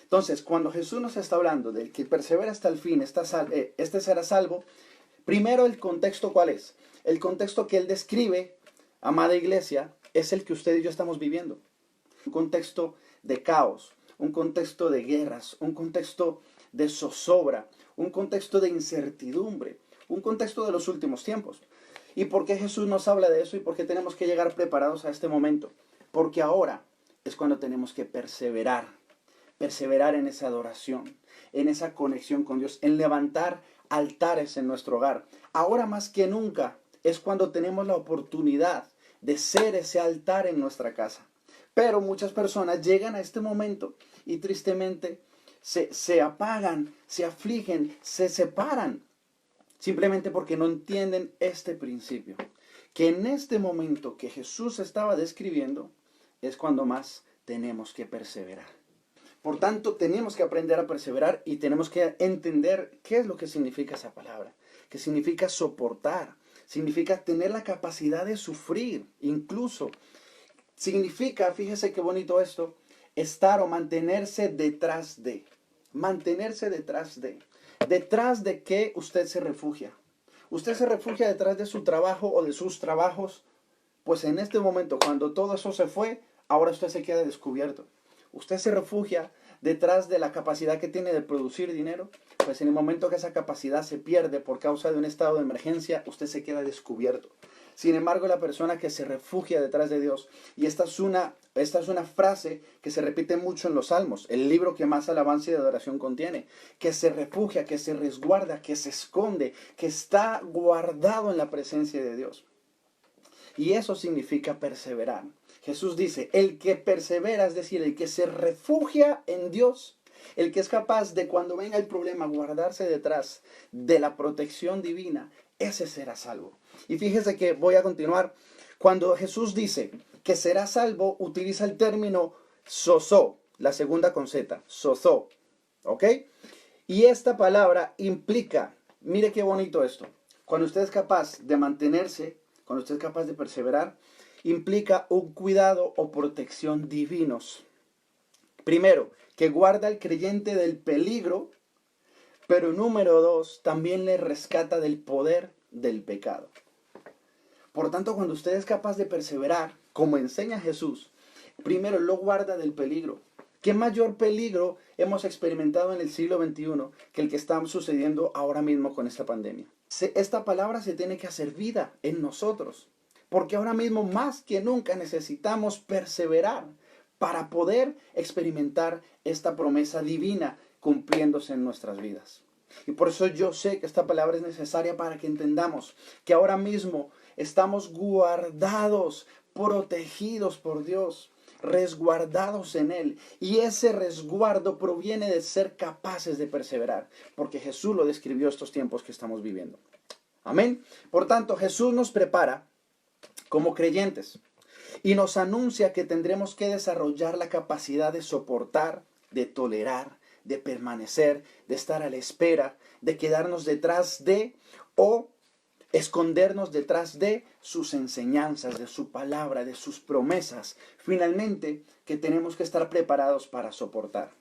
Entonces, cuando Jesús nos está hablando del que persevera hasta el fin, este será salvo, primero el contexto, ¿cuál es? El contexto que él describe, amada iglesia, es el que usted y yo estamos viviendo. Un contexto de caos, un contexto de guerras, un contexto de zozobra, un contexto de incertidumbre, un contexto de los últimos tiempos. ¿Y por qué Jesús nos habla de eso y por qué tenemos que llegar preparados a este momento? Porque ahora es cuando tenemos que perseverar en esa adoración, en esa conexión con Dios, en levantar altares en nuestro hogar. Ahora más que nunca es cuando tenemos la oportunidad de ser ese altar en nuestra casa. Pero muchas personas llegan a este momento y tristemente se apagan, se afligen, se separan, simplemente porque no entienden este principio. Que en este momento que Jesús estaba describiendo es cuando más tenemos que perseverar. Por tanto, tenemos que aprender a perseverar y tenemos que entender qué es lo que significa esa palabra. Que significa soportar, significa tener la capacidad de sufrir, incluso. Significa, fíjese qué bonito esto, estar o mantenerse detrás de. Mantenerse detrás de. ¿Detrás de qué usted se refugia? ¿Usted se refugia detrás de su trabajo o de sus trabajos? Pues en este momento, cuando todo eso se fue, ahora usted se queda descubierto. Usted se refugia detrás de la capacidad que tiene de producir dinero, pues en el momento que esa capacidad se pierde por causa de un estado de emergencia, usted se queda descubierto. Sin embargo, la persona que se refugia detrás de Dios, y esta es una frase que se repite mucho en los Salmos, el libro que más alabanza y adoración contiene, que se refugia, que se resguarda, que se esconde, que está guardado en la presencia de Dios. Y eso significa perseverar. Jesús dice, el que persevera, es decir, el que se refugia en Dios, el que es capaz de cuando venga el problema guardarse detrás de la protección divina, ese será salvo. Y fíjese que voy a continuar. Cuando Jesús dice que será salvo, utiliza el término sozó, la segunda con Z, sozó, ¿ok? Y esta palabra implica, mire qué bonito esto, cuando usted es capaz de mantenerse, cuando usted es capaz de perseverar, implica un cuidado o protección divinos. Primero, que guarda al creyente del peligro, pero número dos, también le rescata del poder del pecado. Por tanto, cuando usted es capaz de perseverar, como enseña Jesús, primero lo guarda del peligro. ¿Qué mayor peligro hemos experimentado en el siglo XXI que el que está sucediendo ahora mismo con esta pandemia? Esta palabra se tiene que hacer vida en nosotros, porque ahora mismo más que nunca necesitamos perseverar para poder experimentar esta promesa divina cumpliéndose en nuestras vidas. Y por eso yo sé que esta palabra es necesaria para que entendamos que ahora mismo estamos guardados, protegidos por Dios, resguardados en Él. Y ese resguardo proviene de ser capaces de perseverar, porque Jesús lo describió estos tiempos que estamos viviendo. Amén. Por tanto, Jesús nos prepara como creyentes y nos anuncia que tendremos que desarrollar la capacidad de soportar, de tolerar, de permanecer, de estar a la espera, de quedarnos detrás de o escondernos detrás de sus enseñanzas, de su palabra, de sus promesas. Finalmente, que tenemos que estar preparados para soportar.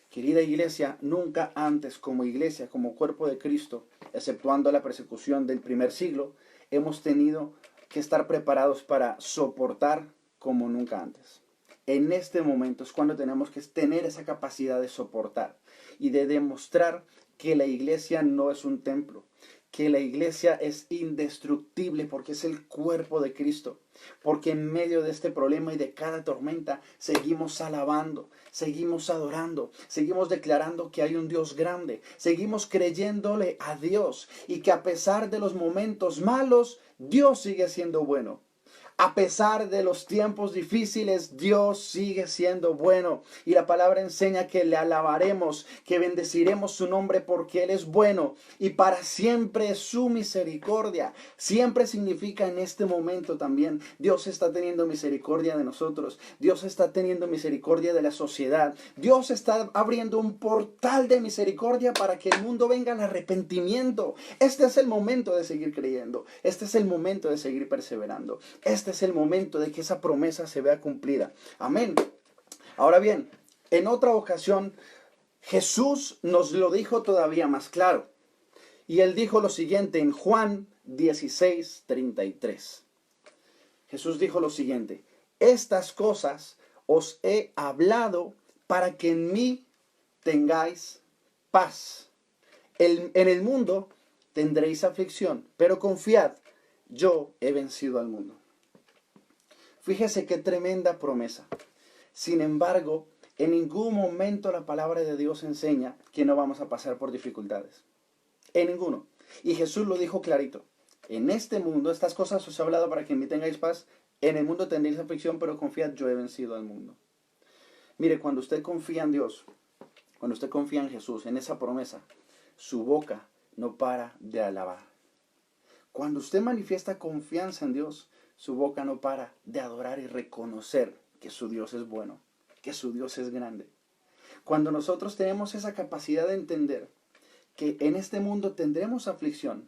Querida iglesia, nunca antes como iglesia, como cuerpo de Cristo, exceptuando la persecución del primer siglo, hemos tenido que estar preparados para soportar como nunca antes. En este momento es cuando tenemos que tener esa capacidad de soportar y de demostrar que la iglesia no es un templo, que la iglesia es indestructible porque es el cuerpo de Cristo, porque en medio de este problema y de cada tormenta seguimos alabando, seguimos adorando, seguimos declarando que hay un Dios grande, seguimos creyéndole a Dios y que a pesar de los momentos malos, Dios sigue siendo bueno. A pesar de los tiempos difíciles, Dios sigue siendo bueno. Y la palabra enseña que le alabaremos, que bendeciremos su nombre porque Él es bueno. Y para siempre es su misericordia. Siempre significa en este momento también. Dios está teniendo misericordia de nosotros. Dios está teniendo misericordia de la sociedad. Dios está abriendo un portal de misericordia para que el mundo venga al arrepentimiento. Este es el momento de seguir creyendo. Este es el momento de seguir perseverando. Este es el momento de que esa promesa se vea cumplida. Amén. Ahora bien, En otra ocasión, Jesús nos lo dijo todavía más claro. Y él dijo lo siguiente en Juan 16:33. Jesús dijo lo siguiente: estas cosas os he hablado para que en mí tengáis paz. En el mundo tendréis aflicción, pero confiad, yo he vencido al mundo. Fíjese qué tremenda promesa. Sin embargo, en ningún momento la palabra de Dios enseña que no vamos a pasar por dificultades. En ninguno. Y Jesús lo dijo clarito. En este mundo, estas cosas os he hablado para que en mí tengáis paz. En el mundo tendréis aflicción, pero confiad, yo he vencido al mundo. Mire, cuando usted confía en Dios, cuando usted confía en Jesús, en esa promesa, su boca no para de alabar. Cuando usted manifiesta confianza en Dios, su boca no para de adorar y reconocer que su Dios es bueno, que su Dios es grande. Cuando nosotros tenemos esa capacidad de entender que en este mundo tendremos aflicción,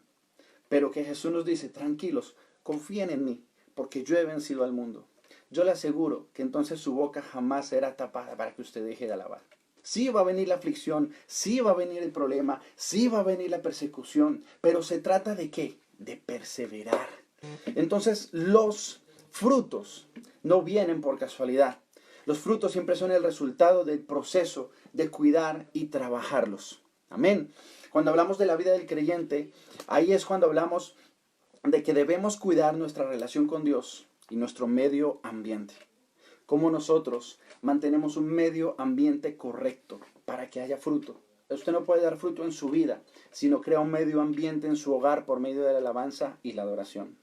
pero que Jesús nos dice, tranquilos, confíen en mí, porque yo he vencido al mundo. Yo le aseguro que entonces su boca jamás será tapada para que usted deje de alabar. Sí va a venir la aflicción, sí va a venir el problema, sí va a venir la persecución, pero se trata de ¿qué? De perseverar. Entonces los frutos no vienen por casualidad. Los frutos siempre son el resultado del proceso de cuidar y trabajarlos. Amén. Cuando hablamos de la vida del creyente, ahí es cuando hablamos de que debemos cuidar nuestra relación con Dios y nuestro medio ambiente. Cómo nosotros mantenemos un medio ambiente correcto para que haya fruto. Usted no puede dar fruto en su vida si no crea un medio ambiente en su hogar por medio de la alabanza y la adoración.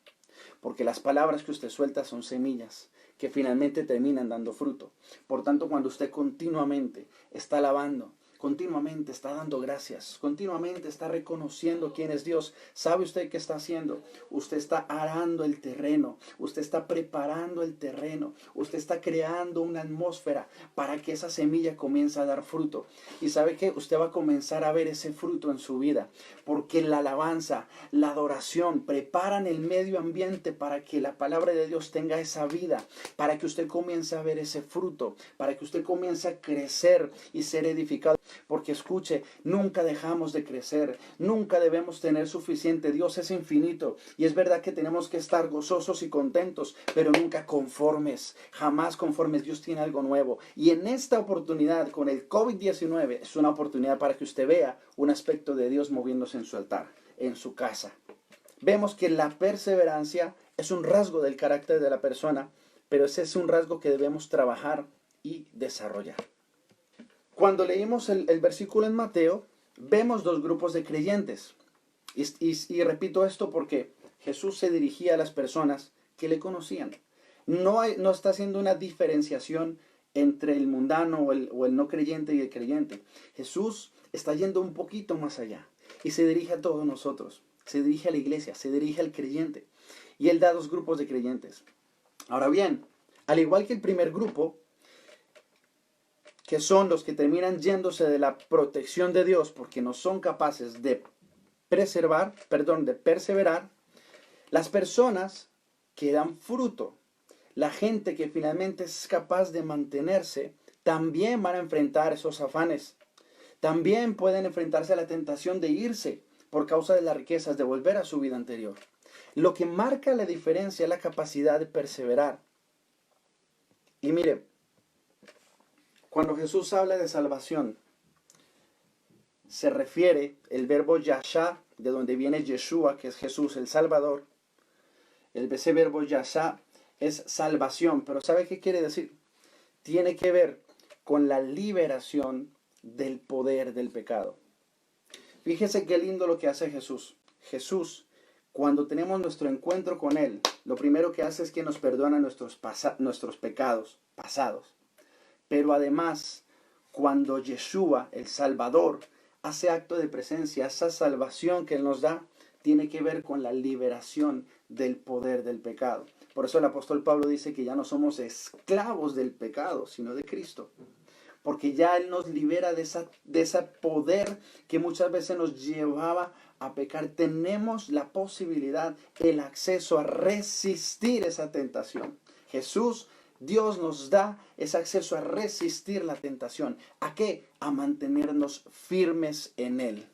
Porque las palabras que usted suelta son semillas que finalmente terminan dando fruto. Por tanto, cuando usted continuamente está alabando, continuamente está dando gracias, continuamente está reconociendo quién es Dios, ¿sabe usted qué está haciendo? Usted está arando el terreno, usted está preparando el terreno, usted está creando una atmósfera para que esa semilla comience a dar fruto. Y sabe que usted va a comenzar a ver ese fruto en su vida, porque la alabanza, la adoración preparan el medio ambiente para que la palabra de Dios tenga esa vida, para que usted comience a ver ese fruto, para que usted comience a crecer y ser edificado. Porque escuche, nunca dejamos de crecer, nunca debemos tener suficiente. Dios es infinito y es verdad que tenemos que estar gozosos y contentos, pero nunca conformes, jamás conformes. Dios tiene algo nuevo y en esta oportunidad con el COVID-19 es una oportunidad para que usted vea un aspecto de Dios moviéndose en su altar, en su casa. Vemos que la perseverancia es un rasgo del carácter de la persona, pero ese es un rasgo que debemos trabajar y desarrollar. Cuando leímos el versículo en Mateo, vemos dos grupos de creyentes. Y repito esto porque Jesús se dirigía a las personas que le conocían. No está haciendo una diferenciación entre el mundano o el no creyente y el creyente. Jesús está yendo un poquito más allá y se dirige a todos nosotros. Se dirige a la iglesia, se dirige al creyente. Y Él da dos grupos de creyentes. Ahora bien, al igual que el primer grupo, que son los que terminan yéndose de la protección de Dios porque no son capaces de perseverar, las personas que dan fruto, la gente que finalmente es capaz de mantenerse, también van a enfrentar esos afanes. También pueden enfrentarse a la tentación de irse por causa de las riquezas, de volver a su vida anterior. Lo que marca la diferencia es la capacidad de perseverar. Y mire, cuando Jesús habla de salvación, se refiere el verbo yashá, de donde viene Yeshua, que es Jesús el Salvador. Ese verbo yashá es salvación, pero ¿sabe qué quiere decir? Tiene que ver con la liberación del poder del pecado. Fíjese qué lindo lo que hace Jesús. Jesús, cuando tenemos nuestro encuentro con Él, lo primero que hace es que nos perdona nuestros pecados pasados. Pero además, cuando Yeshua, el Salvador, hace acto de presencia, esa salvación que Él nos da, tiene que ver con la liberación del poder del pecado. Por eso el apóstol Pablo dice que ya no somos esclavos del pecado, sino de Cristo. Porque ya Él nos libera de ese poder que muchas veces nos llevaba a pecar. Tenemos la posibilidad, el acceso a resistir esa tentación. Jesús Dios nos da ese acceso a resistir la tentación. ¿A qué? A mantenernos firmes en Él.